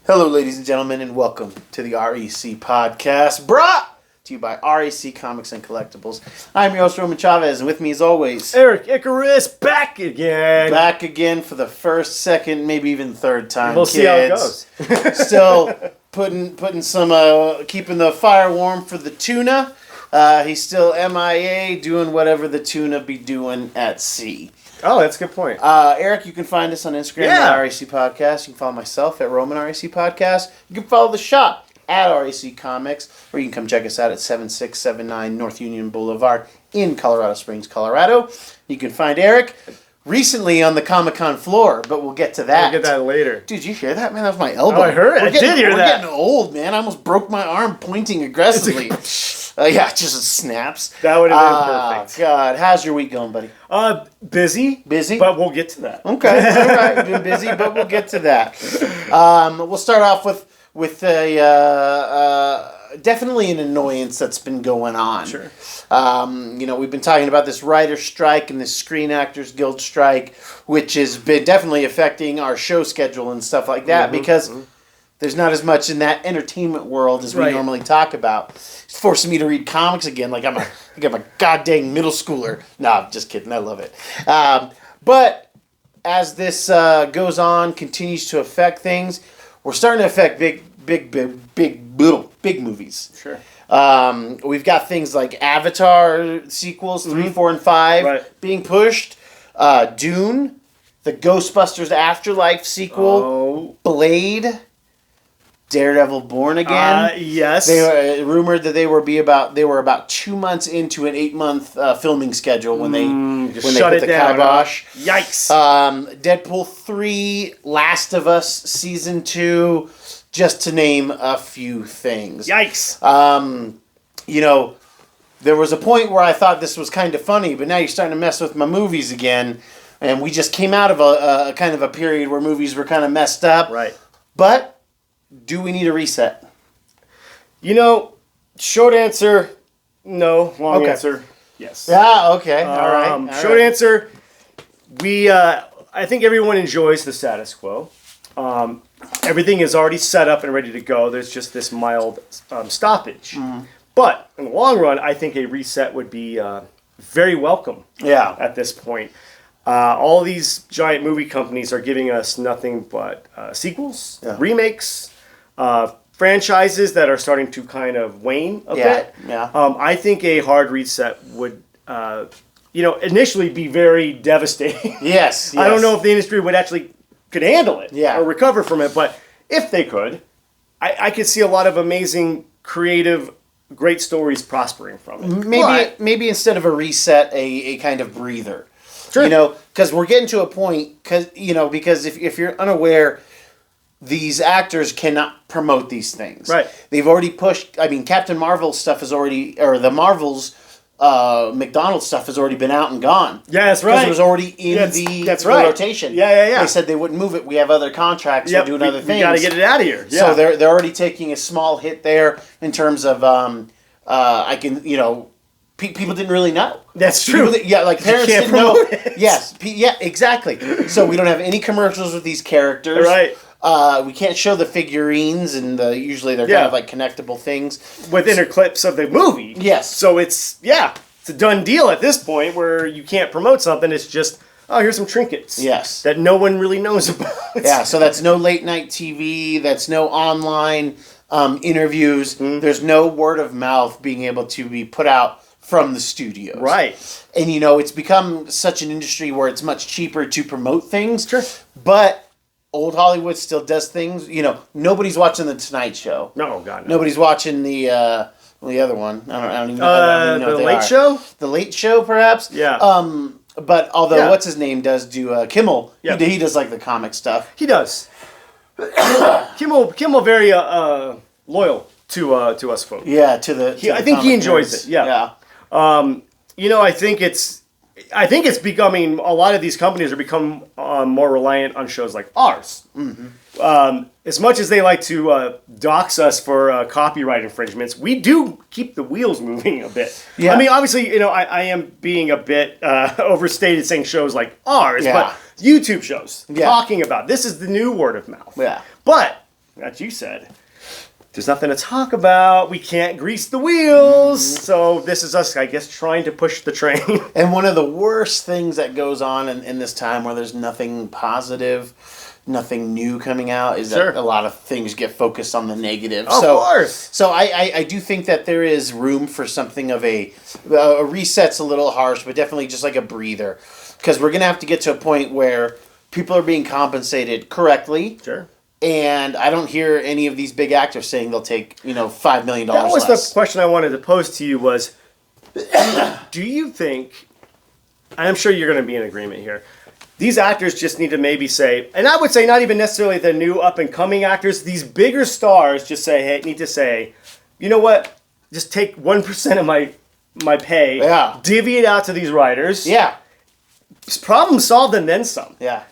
Hello, ladies and gentlemen, and welcome to the REC podcast, brought to you by REC Comics and Collectibles. I'm your host, Roman Chavez, and with me, as always, Eric Icarus, back again. Back again for the first, second, maybe even third time. We'll see how it goes. Still putting some, keeping the fire warm for the tuna. He's still MIA, doing whatever the tuna be doing at sea. Oh, that's a good point. Eric, you can find us on Instagram at REC Podcast. You can follow myself at Roman REC Podcast. You can follow the shop at REC Comics, or you can come check us out at 7679 North Union Boulevard in Colorado Springs, Colorado. You can find Eric recently on the Comic-Con floor, but we'll get to that. We'll get that later. Dude, you hear that, man? That was my elbow. Oh, I heard it. I did hear that. We're getting old, man. I almost broke my arm pointing aggressively. Yeah, just snaps. That would have been perfect. God, how's your week going, buddy? Busy. Busy? But we'll get to that. Okay, all right. Been busy, but we'll get to that. We'll start off with a definitely an annoyance that's been going on. Sure. We've been talking about this writer strike and this Screen Actors Guild strike, which has been definitely affecting our show schedule and stuff like that because there's not as much in that entertainment world as we normally talk about. It's forcing me to read comics again like I'm a goddamn middle schooler. No, I'm just kidding. I love it. But as this goes on, continues to affect things, we're starting to affect big movies. Sure. We've got things like Avatar sequels, 3, 4, and 5 being pushed. Dune, the Ghostbusters Afterlife sequel, Blade, Daredevil Born Again. Yes. They were rumored that they were about 2 months into an 8-month filming schedule when they put the kibosh. Yikes. Deadpool 3, Last of Us Season 2, just to name a few things. Yikes. There was a point where I thought this was kind of funny, but now you're starting to mess with my movies again. And we just came out of a kind of a period where movies were kind of messed up. Right. But do we need a reset? Short answer, no. Long answer, yes. Yeah, okay. All right. Short answer, I think everyone enjoys the status quo. Everything is already set up and ready to go. There's just this mild stoppage. But in the long run, I think a reset would be very welcome at this point. All these giant movie companies are giving us nothing but sequels, remakes, franchises that are starting to kind of wane a bit. Yeah. I think a hard reset would, initially be very devastating. Yes. I don't know if the industry could handle it or recover from it, but if they could, I could see a lot of amazing, creative, great stories prospering from it. Maybe instead of a reset, a kind of breather. Sure. Because we're getting to a point, because if you're unaware, these actors cannot promote these things. Right. They've already pushed, Captain Marvel stuff has already, or the Marvels, McDonald's stuff has already been out and gone. Yeah, that's right. Because it was already in the rotation. Yeah. They said they wouldn't move it. We have other contracts. We're doing other things. We got to get it out of here. Yeah. So they're already taking a small hit there in terms of, people didn't really know. That's true. Parents didn't know. Yes. Exactly. So we don't have any commercials with these characters. Right. We can't show the figurines, and usually they're kind of like connectable things. With interclips of the movie. Yes. So it's a done deal at this point where you can't promote something. It's just, here's some trinkets. Yes. That no one really knows about. Yeah, so that's no late night TV. That's no online interviews. There's no word of mouth being able to be put out from the studios. Right. And, it's become such an industry where it's much cheaper to promote things. Sure. But old Hollywood still does things. Nobody's watching The Tonight Show. No, God, no. Nobody's watching the other one. I don't even know. The Late Show? The Late Show, perhaps? Yeah. But although what's his name does do Kimmel, he does like the comic stuff. He does. Kimmel very loyal to us folks. Yeah, to the. I think he enjoys it. Yeah. I think it's becoming, a lot of these companies are becoming more reliant on shows like ours. As much as they like to dox us for copyright infringements, we do keep the wheels moving a bit. Yeah. Obviously, I am being a bit overstated saying shows like ours, but YouTube shows talking about this is the new word of mouth. Yeah. But that you said. There's nothing to talk about. We can't grease the wheels. So this is us, I guess, trying to push the train. And one of the worst things that goes on in this time where there's nothing positive, nothing new coming out, is that a lot of things get focused on the negative. Of course. So I do think that there is room for something of a reset's a little harsh, but definitely just like a breather. Because we're going to have to get to a point where people are being compensated correctly. Sure. And I don't hear any of these big actors saying they'll take, $5 million That was less. the question I wanted to pose to you was, do you think, and I'm sure you're going to be in agreement here, these actors just need to maybe say, and I would say not even necessarily the new up-and-coming actors, these bigger stars just need to say, you know what, just take 1% of my pay, divvy it out to these writers. Yeah. Problem solved and then some. Yeah.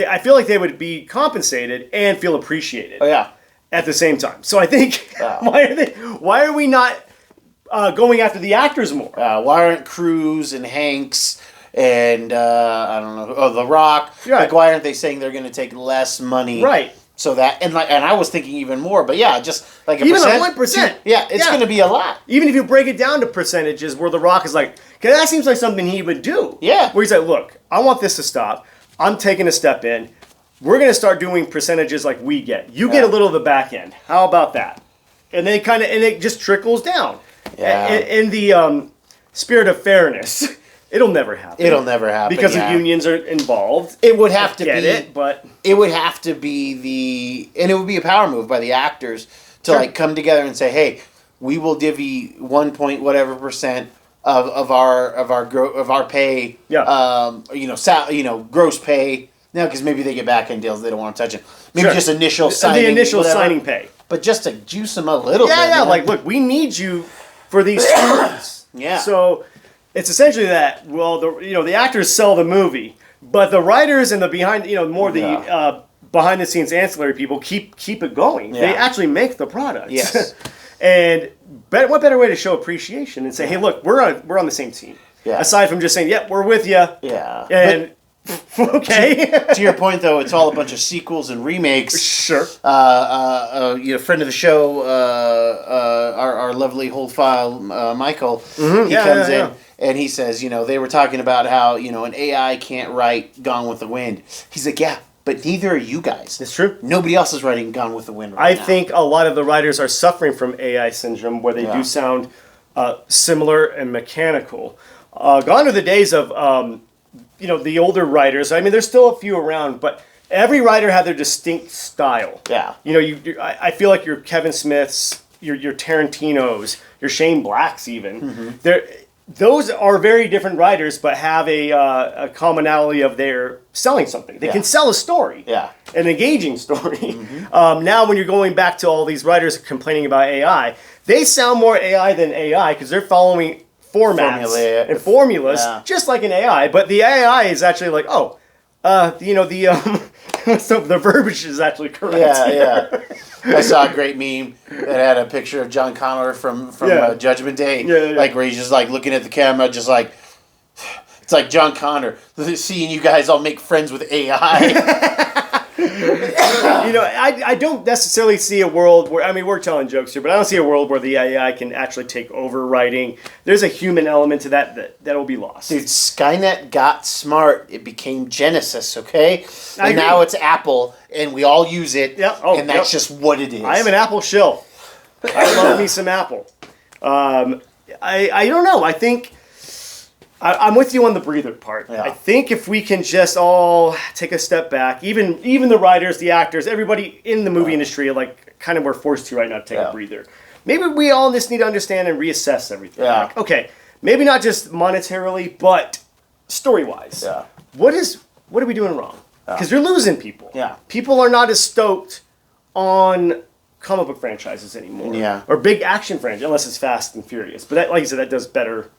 I feel like they would be compensated and feel appreciated. Oh, yeah. At the same time. So I think, why are we not going after the actors more? Why aren't Cruise and Hanks and, I don't know, The Rock, right. why aren't they saying they're going to take less money? Right. So that, and I was thinking even more, but yeah, just like a even percent. 1%. Yeah, it's going to be a lot. Even if you break it down to percentages where The Rock is like, because that seems like something he would do. Yeah. Where he's like, look, I want this to stop. I'm taking a step in. We're going to start doing percentages like we get. You get a little of the back end. How about that? And then and it just trickles down. Yeah. In the spirit of fairness, it'll never happen. It'll never happen because the unions are involved. It would have to get be it, but it would have to be and it would be a power move by the actors to come together and say, hey, we will divvy 1 point whatever percent of our pay. Yeah. Gross pay. No, because maybe they get back end deals. They don't want to touch it. Maybe just initial signing. The initial signing pay. But just to juice them a little bit. Yeah, like, look, we need you for these stories. Yeah. So it's essentially that, the actors sell the movie, but the writers and the behind the scenes ancillary people keep it going. Yeah. They actually make the products. Yes. And what better way to show appreciation and say, hey, look, we're on the same team. Yeah. Aside from just saying, yep, we're with you. Yeah. And okay. To your point, though, it's all a bunch of sequels and remakes. Sure. Friend of the show, our lovely hold file, Michael. Mm-hmm. He comes in and he says, they were talking about how an AI can't write Gone with the Wind. He's like, yeah, but neither are you guys. It's true. Nobody else is writing Gone with the Wind right now. I think a lot of the writers are suffering from AI syndrome, where they do sound similar and mechanical. Gone are the days of the older writers. I mean, there's still a few around, but every writer had their distinct style. Yeah. I feel like your Kevin Smiths, your Tarantinos, your Shane Blacks even. Mm-hmm. Those are very different writers, but have a commonality of their selling something. They can sell a story. Yeah. An engaging story. Mm-hmm. Now when you're going back to all these writers complaining about AI, they sound more AI than AI because they're following formats and formulas, just like an AI. But the AI is actually like, the verbiage is actually correct. Yeah. I saw a great meme that had a picture of John Connor from Judgment Day, like where he's just like looking at the camera, just like it's like John Connor seeing you guys all make friends with AI. I don't necessarily see a world where, we're telling jokes here, but I don't see a world where the AI can actually take over writing. There's a human element to that will be lost. Dude, Skynet got smart. It became Genesis, okay? And now it's Apple, and we all use it, and that's just what it is. I am an Apple shill. I love me some Apple. I don't know. I think I'm with you on the breather part. Yeah. I think if we can just all take a step back, even the writers, the actors, everybody in the movie industry, like kind of we're forced to right now to take a breather. Maybe we all just need to understand and reassess everything. Yeah. Like, okay, maybe not just monetarily, but story-wise. Yeah. What are we doing wrong? Because you're losing people. Yeah. People are not as stoked on comic book franchises anymore. Yeah. Or big action franchises, unless it's Fast and Furious. But that, like you said, that does better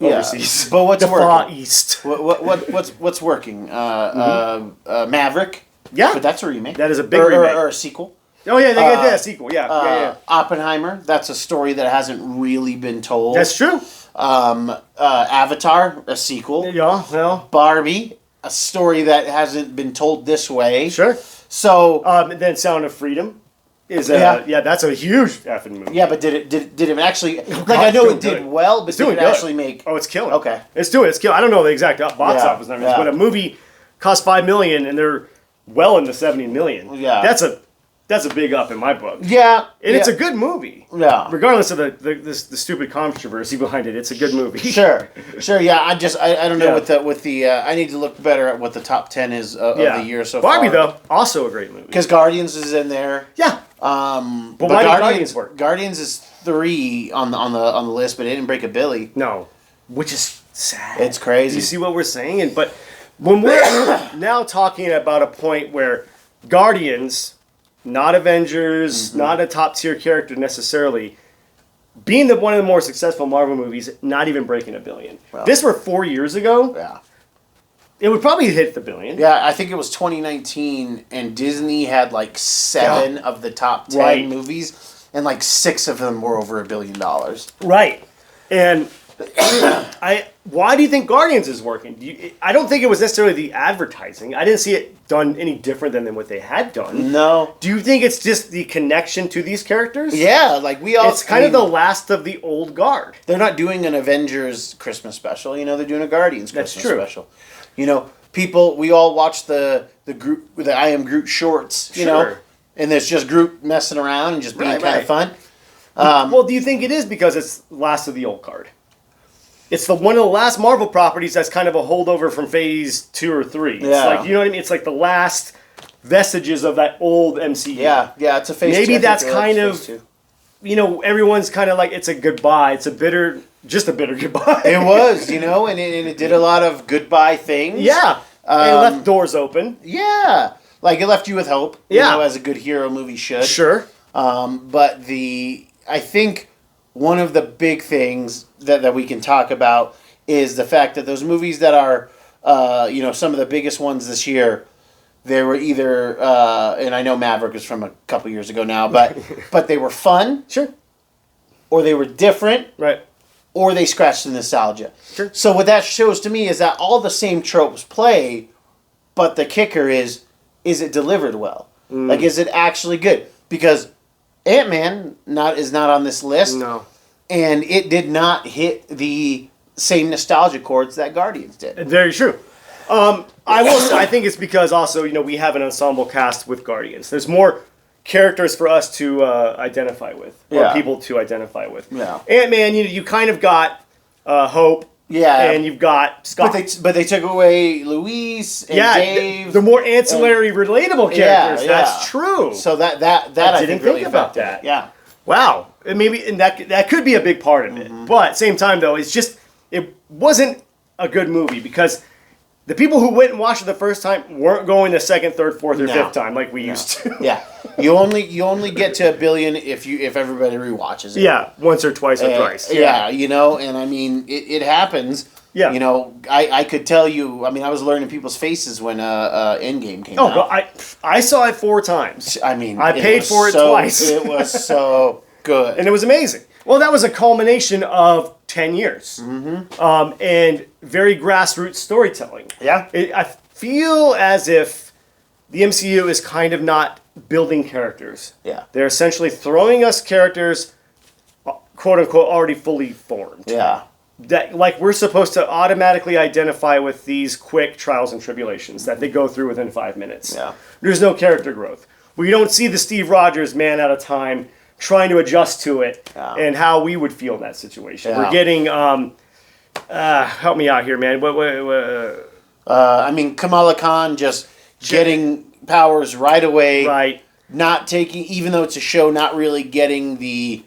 overseas. But what's the working? Far East. What's working? Maverick. Yeah. But that's a remake. That is a big remake. Or a sequel. Oh, yeah, they did a sequel. Yeah. Oppenheimer. That's a story that hasn't really been told. That's true. Avatar, a sequel. Yeah, well. Barbie, a story that hasn't been told this way. Sure. So And then Sound of Freedom is that's a huge effing movie. yeah, but did it actually? I know it did well, but did it actually make? Oh, it's killing. Okay, it's killing. I don't know the exact box office numbers, but a movie cost $5 million and they're well into $70 million. Yeah, that's a big up in my book. Yeah, and it's a good movie. Yeah, regardless of the stupid controversy behind it, it's a good movie. Sure. Yeah. I don't know with the I need to look better at what the top 10 is of the year so far. Barbie though, also a great movie because Guardians is in there. Yeah. But why did Guardians work? Guardians is 3 on the list, but it didn't break a billy. No, which is sad. It's crazy. You see what we're saying? But when we're now talking about a point where Guardians, not Avengers, not a top tier character necessarily, being one of the more successful Marvel movies, not even breaking $1 billion. Well, this were 4 years ago. Yeah. It would probably hit the $1 billion. Yeah, I think it was 2019, and Disney had like 7 of the top 10 movies, and like 6 of them were over $1 billion. Right. And why do you think Guardians is working? I don't think it was necessarily the advertising. I didn't see it done any different than what they had done. No. Do you think it's just the connection to these characters? Yeah, like we all. It's kind of the last of the old guard. They're not doing an Avengers Christmas special. They're doing a Guardians Christmas special. People, we all watch the I Am Groot shorts. And there's just Groot messing around and just being kind of fun. Well, do you think it is because it's last of the old guard? It's one of the last Marvel properties that's kind of a holdover from Phase 2 or 3. It's like, you know what I mean? It's like the last vestiges of that old MCU. Yeah, it's a Phase 2. Maybe that's kind of, everyone's kind of like, it's a goodbye. It's just a bitter goodbye. It was, and it did a lot of goodbye things. Yeah. It left doors open. Yeah. Like, it left you with hope, as a good hero movie should. Sure. But I think one of the big things that we can talk about is the fact that those movies that are, some of the biggest ones this year, they were either, and I know Maverick is from a couple years ago now, but they were fun. Sure. Or they were different. Right. Or they scratched the nostalgia. Sure. So what that shows to me is that all the same tropes play, but the kicker is it delivered well? Like, is it actually good? Because Ant-Man is not on this list. No. And it did not hit the same nostalgia chords that Guardians did. Very true. I will say, I think it's because also, we have an ensemble cast with Guardians. There's more characters for us to identify with, or people to identify with. Yeah. Ant-Man, you kind of got Hope. Yeah. And you've got Scott. But they took away Luis and Dave. The more ancillary, relatable characters. That's true. So that I didn't think about that. Yeah. Wow. And that could be a big part of it. But at the same time, though, it wasn't a good movie because the people who went and watched it the first time weren't going the second, third, fourth, or fifth time like we used to. Yeah. You only get to $1 billion if everybody rewatches it. Yeah, once or twice or thrice. Yeah, and I mean it happens. Yeah. I could tell you. I mean, I was learning people's faces when Endgame came out. Oh, but I saw it 4 times. I mean, I paid for it twice. It was so good, and it was amazing. Well, that was a culmination of 10 years, and very grassroots storytelling. Yeah, I feel as if the MCU is kind of not building characters. Yeah, they're essentially throwing us characters, quote unquote, already fully formed. Yeah. That we're supposed to automatically identify with these quick trials and tribulations that they go through within 5 minutes. Yeah. There's no character growth. We don't see the Steve Rogers man at a time trying to adjust to it and how we would feel in that situation. Yeah. We're getting help me out here, man. I mean, Kamala Khan just getting powers right away. Right. Not taking, even though it's a show, not really getting the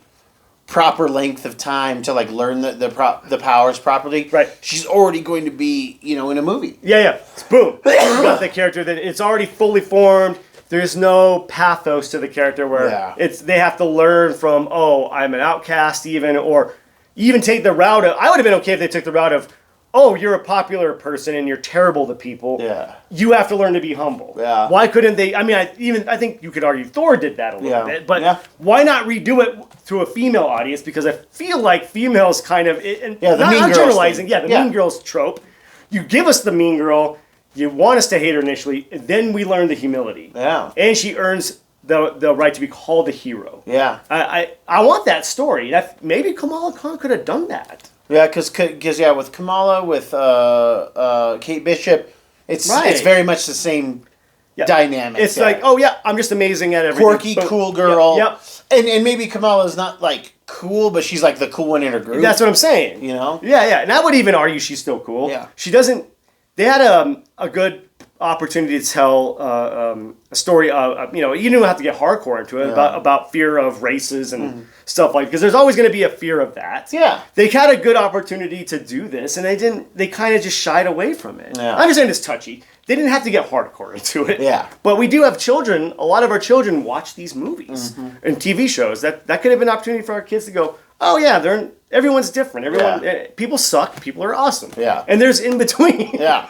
proper length of time to learn the powers properly. Right. She's already going to be, in a movie. Yeah. Boom. You got the character that it's already fully formed. There's no pathos to the character where they have to learn from, I'm an outcast or even take the route of, I would have been okay if they took the route of, you're a popular person and you're terrible to people. Yeah. You have to learn to be humble. Yeah. Why couldn't they? I mean, I think you could argue Thor did that a little bit, but why not redo it to a female audience? Because I feel like females kind of, the mean girls generalizing, thing. the mean girls trope. You give us the mean girl, You want us to hate her initially, then we learn the humility. Yeah. And she earns the right to be called a hero. Yeah. I want that story. Maybe Kamala Khan could have done that. Yeah, because with Kamala, with Kate Bishop, it's very much the same dynamic. It's like, oh yeah, I'm just amazing at everything. Quirky, cool girl. Yep. And maybe Kamala's not like cool, but she's like the cool one in her group. That's what I'm saying. You know? Yeah. And I would even argue she's still cool. Yeah. She doesn't. They had a good opportunity to tell a story. You don't have to get hardcore into it about fear of races and stuff like. Because there's always going to be a fear of that. Yeah. They had a good opportunity to do this, and they didn't. They kind of just shied away from it. Yeah. I understand it's touchy. They didn't have to get hardcore into it. Yeah. But we do have children. A lot of our children watch these movies and TV shows. That could have been an opportunity for our kids to go, oh yeah, everyone's different. People suck. People are awesome. Yeah. And there's in between. Yeah.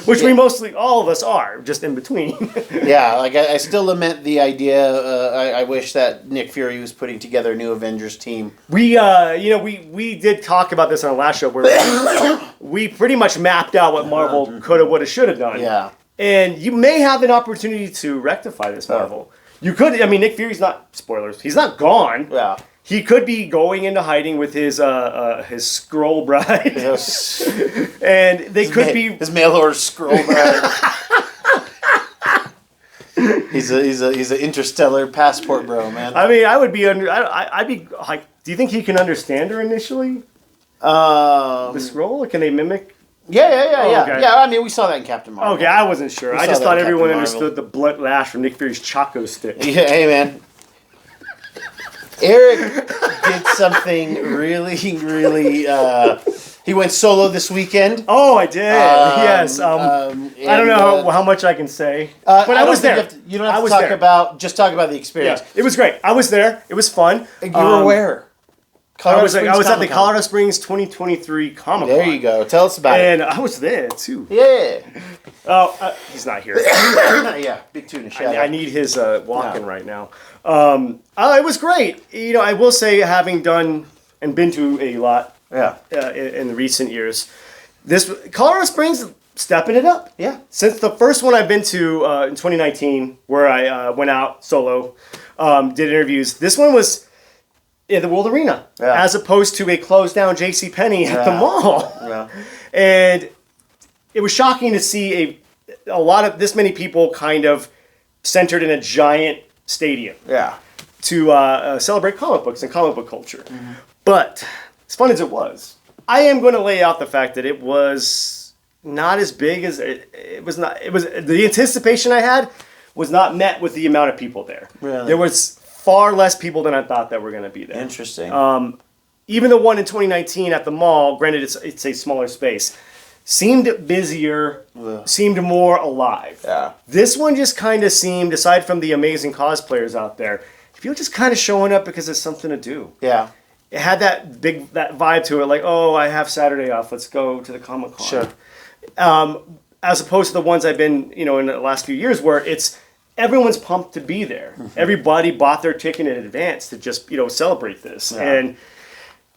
Which we mostly, all of us are, just in between. Yeah, like I still lament the idea. I wish that Nick Fury was putting together a new Avengers team. We did talk about this on the last show where we pretty much mapped out what Marvel could have, would have, should have done. Yeah. And you may have an opportunity to rectify this, Marvel. You could. I mean, Nick Fury's not, spoilers, he's not gone. Yeah. He could be going into hiding with his Skrull bride, and they could be his mail order Skrull bride. he's an interstellar passport bro, man. I mean, I would be I'd be like, do you think he can understand her initially? The Skrull, or can they mimic? Yeah. Okay. Yeah, I mean, we saw that in Captain Marvel. Okay, I wasn't sure. I just thought everyone understood the blunt lash from Nick Fury's Choco stick. Yeah, hey man. Erik did something really, he went solo this weekend. Oh, I did. Yes. I don't know how much I can say, but I was there. You don't have to talk about. Just talk about the experience. Yeah, it was great. I was there. It was fun. You were where? I was at the Colorado Springs 2023 Comic-Con. There you go. Tell us about it. And I was there too. Yeah. Oh, he's not here. Yeah, Big Tuna. I need his walk-in right now. It was great. I will say, having done and been to a lot in recent years, this Colorado Springs stepping it up. Yeah. Since the first one I've been to in 2019, where I went out solo, did interviews. This one was in the World Arena, as opposed to a closed down JCPenney at the mall. Yeah. And it was shocking to see a lot of this many people kind of centered in a giant stadium. Yeah. To celebrate comic books and comic book culture. Mm-hmm. But as fun as it was, I am going to lay out the fact that it was not as big as it was. Not. It was the anticipation I had was not met with the amount of people there. Really? There was far less people than I thought that were going to be there. Interesting. Even the one in 2019 at the mall, granted it's a smaller space, seemed busier, seemed more alive. Yeah. This one just kind of seemed, aside from the amazing cosplayers out there, people just kind of showing up because there's something to do. Yeah. It had that vibe to it, like, oh, I have Saturday off, let's go to the Comic-Con. Sure. As opposed to the ones I've been, in the last few years where it's everyone's pumped to be there. Mm-hmm. Everybody bought their ticket in advance to just, celebrate this. Yeah. And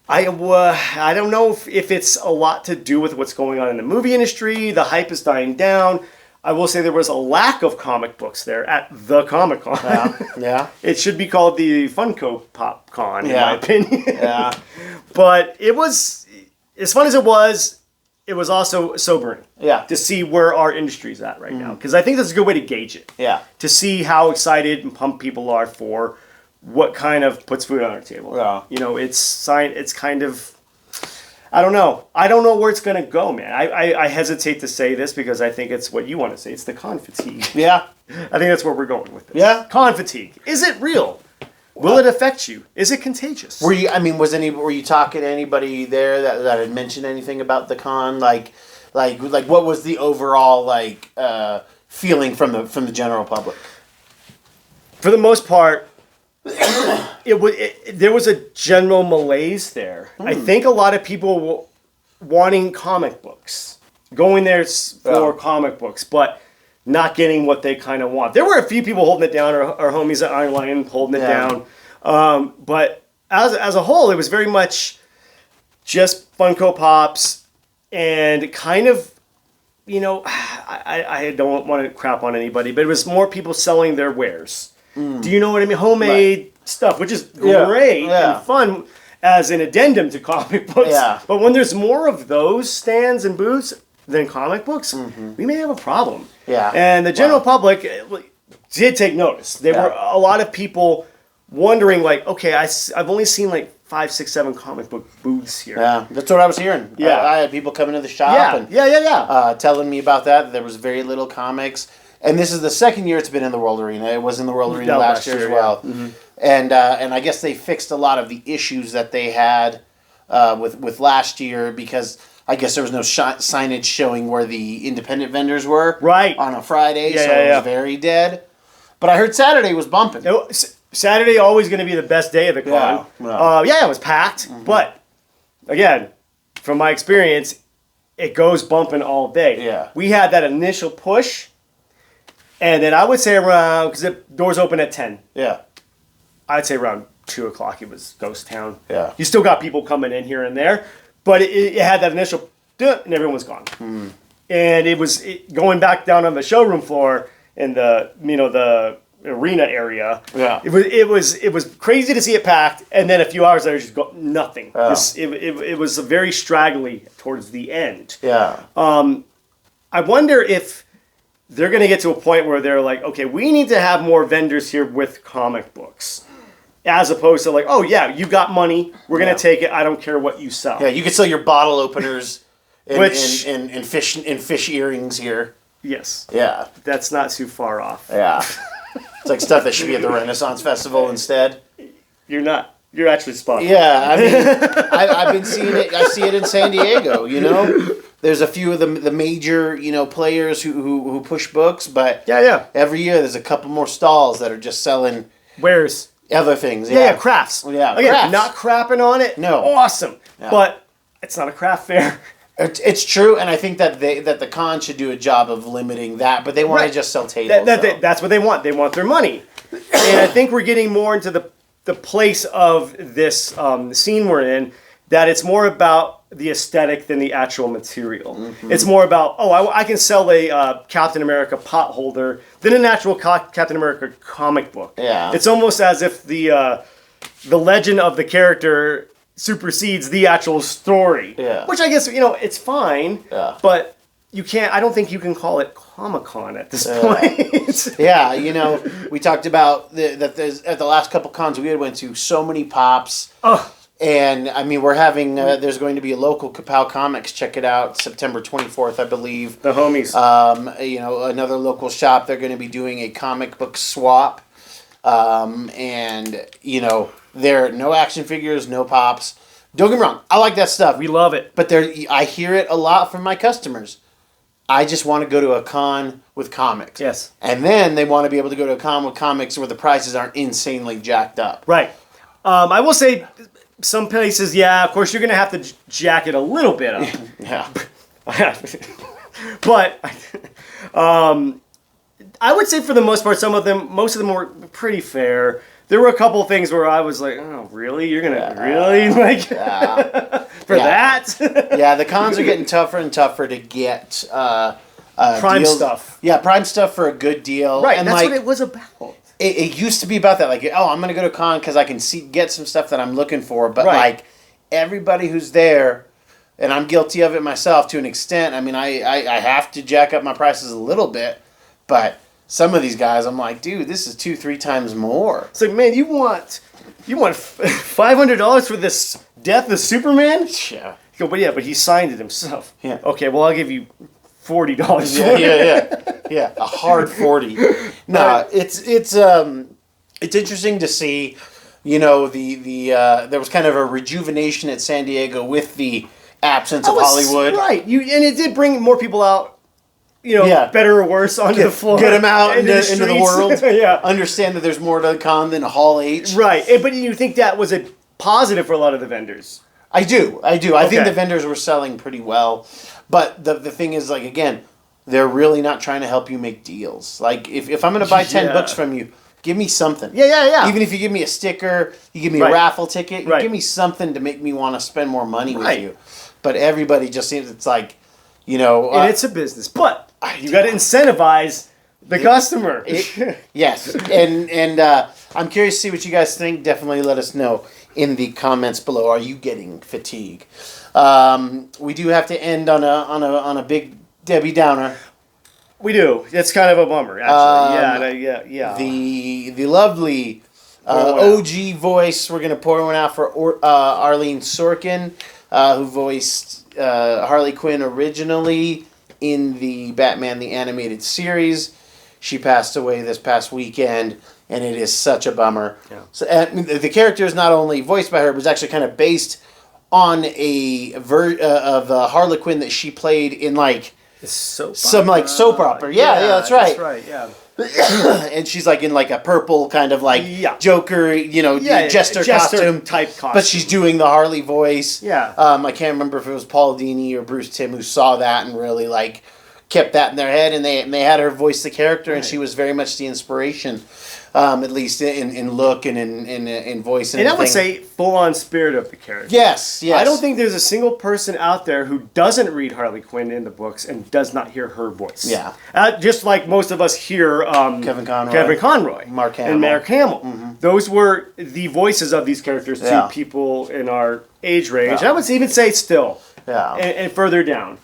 I don't know if it's a lot to do with what's going on in the movie industry. The hype is dying down. I will say there was a lack of comic books there at the Comic-Con. Yeah. It should be called the Funko Pop Con, in my opinion. Yeah. But it was, as fun as it was also sobering. Yeah. To see where our industry's at right now. Because I think that's a good way to gauge it. Yeah. To see how excited and pumped people are for what kind of puts food on our table. Yeah. It's kind of, I don't know. I don't know where it's going to go, man. I hesitate to say this because I think it's what you want to say. It's the con fatigue. Yeah. I think that's where we're going with this. Yeah. Con fatigue. Is it real? Will it affect you? Is it contagious? Were you talking to anybody there that had mentioned anything about the con? Like what was the overall feeling from the general public? For the most part, there was a general malaise there. I think a lot of people wanting comic books, going there for comic books, but not getting what they kind of want. There were a few people holding it down, our homies at Iron Lion holding it down. But as a whole, it was very much just Funko Pops and kind of I don't want to crap on anybody, but it was more people selling their wares. Do you know what I mean? Homemade stuff, which is great and fun as an addendum to comic books. Yeah. But when there's more of those stands and booths than comic books, we may have a problem. Yeah. And the general public did take notice. There were a lot of people wondering, like, okay, I've only seen like 5, 6, 7 comic book booths here. Yeah, that's what I was hearing. Yeah. I had people coming to the shop and telling me about that. There was very little comics. And this is the second year it's been in the World Arena. It was in the World Arena last year as well. Yeah. And I guess they fixed a lot of the issues that they had with last year, because I guess there was no signage showing where the independent vendors were on a Friday, so it was very dead. But I heard Saturday was bumping. Saturday always going to be the best day of the con. It was packed. But again, from my experience, it goes bumping all day. Yeah. We had that initial push, and then I would say around, because the doors open at 10. Yeah. I'd say around 2 o'clock it was ghost town. Yeah. You still got people coming in here and there, but it had that initial, and everyone was gone. And it was going back down on the showroom floor in the arena area. Yeah. It was crazy to see it packed, and then a few hours later, just got nothing. It was very straggly towards the end. Yeah. I wonder if they're going to get to a point where they're like, okay, we need to have more vendors here with comic books, as opposed to like, oh yeah, you got money, we're going to take it. I don't care what you sell. Yeah, you could sell your bottle openers and fish earrings here. Yes. Yeah. That's not too far off. Yeah. It's like stuff that should be at the Renaissance Festival instead. You're not. You're actually spot on. Yeah, I mean, I've been seeing it. I see it in San Diego. There's a few of the major players who push books, but every year there's a couple more stalls that are just selling wares, other things. Yeah, crafts. Yeah, again, crafts. Not crapping on it. No, awesome, but it's not a craft fair. It's true, and I think that the con should do a job of limiting that, but they want to just sell tables. That's what they want. They want their money, and I think we're getting more into the place of this scene we're in, that it's more about the aesthetic than the actual material. It's more about, I can sell a Captain America pot holder than an actual Captain America comic book. Yeah. It's almost as if the legend of the character supersedes the actual story. Yeah. Which I guess, it's fine, but you can't, I don't think you can call it Comic-Con at this point. Yeah, we talked about that there's, at the last couple cons we had went to, so many pops. And, I mean, we're having, there's going to be a local Kapow Comics, check it out, September 24th, I believe. The homies. Another local shop, they're going to be doing a comic book swap. There are no action figures, no pops. Don't get me wrong, I like that stuff. We love it. But I hear it a lot from my customers. I just want to go to a con with comics. Yes. And then they want to be able to go to a con with comics where the prices aren't insanely jacked up. Right. I will say, some places, of course, you're going to have to jack it a little bit up. Yeah. But I would say for the most part, most of them were pretty fair. There were a couple of things where I was like, oh, really? You're going to really? For that? Yeah, the cons are getting tougher and tougher to get prime deals. Stuff. Yeah, prime stuff for a good deal. Right, and that's what it was about. It used to be about that, like, I'm going to go to a con because I can get some stuff that I'm looking for. But, like, everybody who's there, and I'm guilty of it myself to an extent, I mean, I have to jack up my prices a little bit, but some of these guys, I'm like, dude, this is 2-3 times more. It's like, man, you want $500 for this Death of Superman? Yeah. You go, but he signed it himself. Yeah. Okay, well, I'll give you $40. Yeah, a hard 40. No, it's interesting to see. There was kind of a rejuvenation at San Diego with the absence of Hollywood. Right, and it did bring more people out. Better or worse onto the floor. Get them out into the world. Yeah. Understand that there's more to the con than Hall H. Right, but you think that was a positive for a lot of the vendors? I do. I think the vendors were selling pretty well. But the thing is, like, again, they're really not trying to help you make deals. Like, if I'm going to buy 10 books from you, give me something. Yeah. Even if you give me a sticker, you give me a raffle ticket, you right. give me something to make me want to spend more money with you. But everybody just seems, it's like, And it's a business, but you got to incentivize the customer. Yes, and I'm curious to see what you guys think. Definitely let us know in the comments below. Are you getting fatigue? We do have to end on a big Debbie Downer. We do. It's kind of a bummer, actually. Yeah. The lovely OG voice. We're gonna pour one out for Arleen Sorkin, who voiced Harley Quinn originally in the Batman the Animated Series. She passed away this past weekend, and it is such a bummer. Yeah. So the character is not only voiced by her, but it's actually kind of based on a of Harley Quinn that she played in some soap opera. Yeah, that's right. That's right. Yeah. And she's in a purple kind of Joker, jester costume type costume. But she's doing the Harley voice. Yeah. I can't remember if it was Paul Dini or Bruce Timm who saw that and really kept that in their head, and they had her voice the character, and she was very much the inspiration, at least in look and in voice and I would say full on spirit of the character. Yes. I don't think there's a single person out there who doesn't read Harley Quinn in the books and does not hear her voice. Yeah. Just like most of us hear Kevin Conroy, Mark Hamill. Mm-hmm. Those were the voices of these characters to people in our age range. Yeah. I would even say still. Yeah. And further down.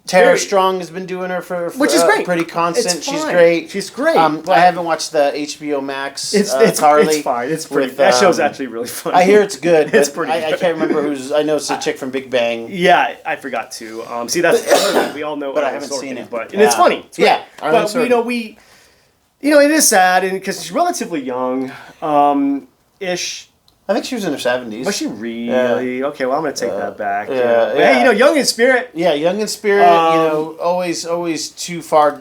Tara Strong has been doing her for which is great. Pretty constant. She's great. I haven't watched the HBO Max. It's Harley. It's fine. It's pretty. That show's actually really funny. I hear it's good. It's pretty. I can't remember who's. I know it's a chick from Big Bang. Yeah, I forgot to. See, that's we all know. But I haven't seen it. And it's funny. It's yeah, but it is sad, and because she's relatively young, ish. I think she was in her 70s. Was she really? Yeah. Okay, well, I'm going to take that back. Yeah. Hey, young in spirit. Yeah, young in spirit. Always too far.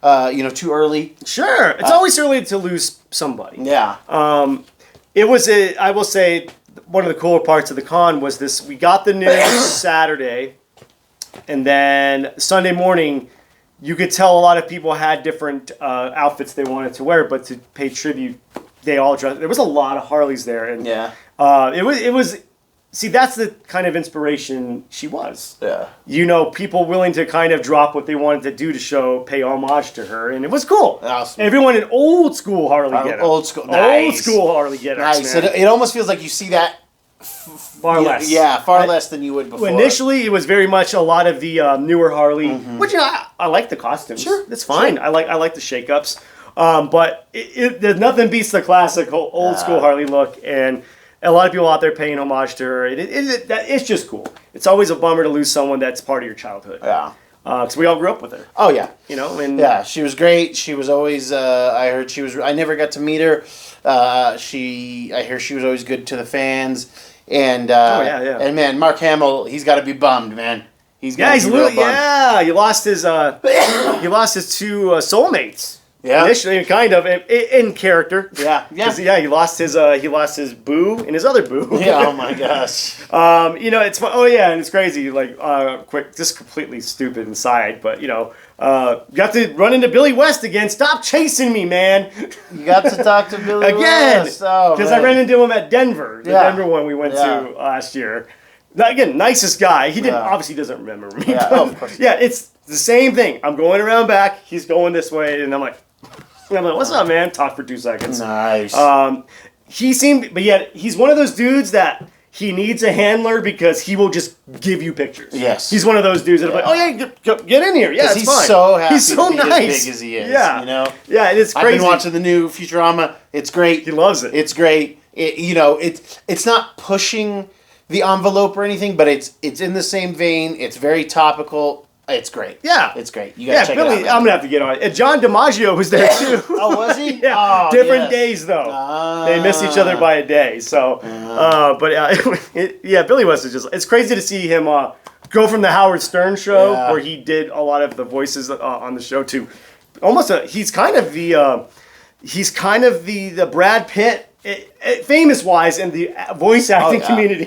Too early. Sure, it's always early to lose somebody. Yeah. It was I will say, one of the cooler parts of the con was this. We got the news Saturday, and then Sunday morning, you could tell a lot of people had different outfits they wanted to wear, but to pay tribute, they all dressed. There was a lot of Harleys there, and it was. See, that's the kind of inspiration she was. Yeah. People willing to kind of drop what they wanted to do to pay homage to her, and it was cool. Awesome. Everyone in old school Harley get Old school. Nice. Old school Harley get Nice. It almost feels like you see that far less. Yeah, far less than you would before. Initially, it was very much a lot of the newer Harley, which I like the costumes. Sure, that's fine. Sure. I like the shakeups, but there's nothing beats the classic old school Harley look, and a lot of people out there paying homage to her. It's just cool. It's always a bummer to lose someone that's part of your childhood. Yeah. Because we all grew up with her. Oh yeah. And she was great. She was always. I heard she was. I never got to meet her. I hear she was always good to the fans. And and man, Mark Hamill, he's got to be bummed, man. He's real bummed. Yeah, he lost his two soulmates. Yeah, initially, kind of in character. Yeah. He lost his boo and his other boo. Yeah. Oh my gosh. It's fun. Oh yeah, and it's crazy. Quick, just completely stupid inside, but you have to run into Billy West again. Stop chasing me, man. You got to talk to Billy again West. Because I ran into him at Denver. The Denver one we went to last year. Again, nicest guy. He obviously doesn't remember me. Yeah, of course. Yeah, it's the same thing. I'm going around back. He's going this way, and I'm like, what's up, man? Talk for 2 seconds. Nice. But yet he's one of those dudes that he needs a handler because he will just give you pictures. Yes. He's one of those dudes that are get in here. Yeah, it's fine. He's so happy. He's so nice. As big as he is. Yeah. Yeah, it's crazy. I've been watching the new Futurama. It's great. He loves it. It's great. It's not pushing the envelope or anything, but it's in the same vein. It's very topical. It's great. Yeah. It's great. You gotta check Billy, it out. I'm gonna have to get on it. And John DiMaggio was there too. Oh, was he? Yeah. Oh, different days though. They missed each other by a day. So, Billy West is just. It's crazy to see him go from the Howard Stern show where he did a lot of the voices on the show to almost he's kind of the Brad Pitt famous wise in the voice acting community.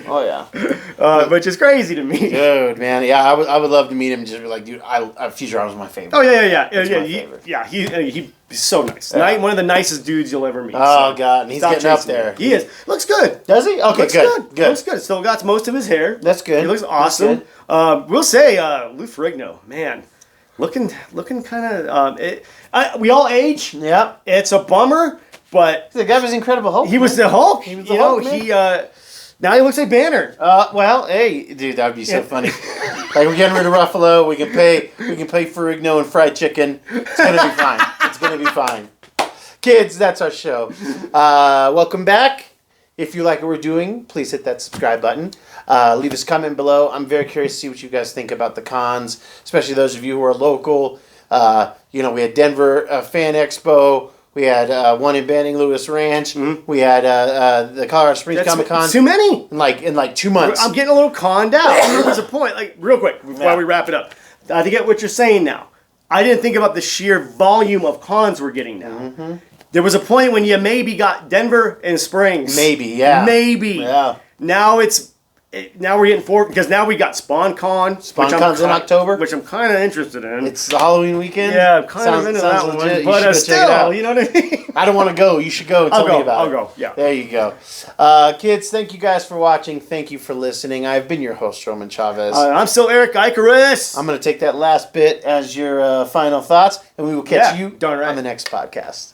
Oh yeah. Which is crazy to me. Dude, man, yeah, I would love to meet him and just be like, dude, Futurama was my favorite. Oh yeah. My favorite. He's so nice. Yeah. One of the nicest dudes you'll ever meet. Oh so God, and he's stop getting up chasing there. me. He is. Looks good. Does he? Okay, Looks good. Looks good. Still got most of his hair. That's good. He looks awesome. We'll say Lou Ferrigno, man, looking kind of. We all age. Yep. It's a bummer, but The guy was Incredible Hulk. he was the Hulk. He was the Hulk, man. Now he looks like Banner. Well, hey, dude, that would be so funny. Like, we're getting rid of Ruffalo. We can pay Ferrigno and fried chicken. It's gonna be fine. It's gonna be fine. Kids, that's our show. Welcome back. If you like what we're doing, please hit that subscribe button. Leave us a comment below. I'm very curious to see what you guys think about the cons, especially those of you who are local. We had Denver Fan Expo. We had one in Banning Lewis Ranch. Mm-hmm. We had the Colorado Springs Comic Con. Too many. In like 2 months. I'm getting a little conned out. There's a point. Like, real quick before we wrap it up. I get what you're saying now. I didn't think about the sheer volume of cons we're getting now. Mm-hmm. There was a point when you maybe got Denver and Springs. Maybe, yeah. Maybe. Yeah. Now we're getting forward because now we got SpawnCon. SpawnCon's in October, which I'm kind of interested in. It's the Halloween weekend. Yeah, I'm kind of into that one. Legit. But still, you know what I mean? I don't want to go. You should go and tell me about it. I'll go. Yeah. There you go. Kids, thank you guys for watching. Thank you for listening. I've been your host, Roman Chavez. I'm still Erik Icarus. I'm going to take that last bit as your final thoughts, and we will catch you on the next podcast.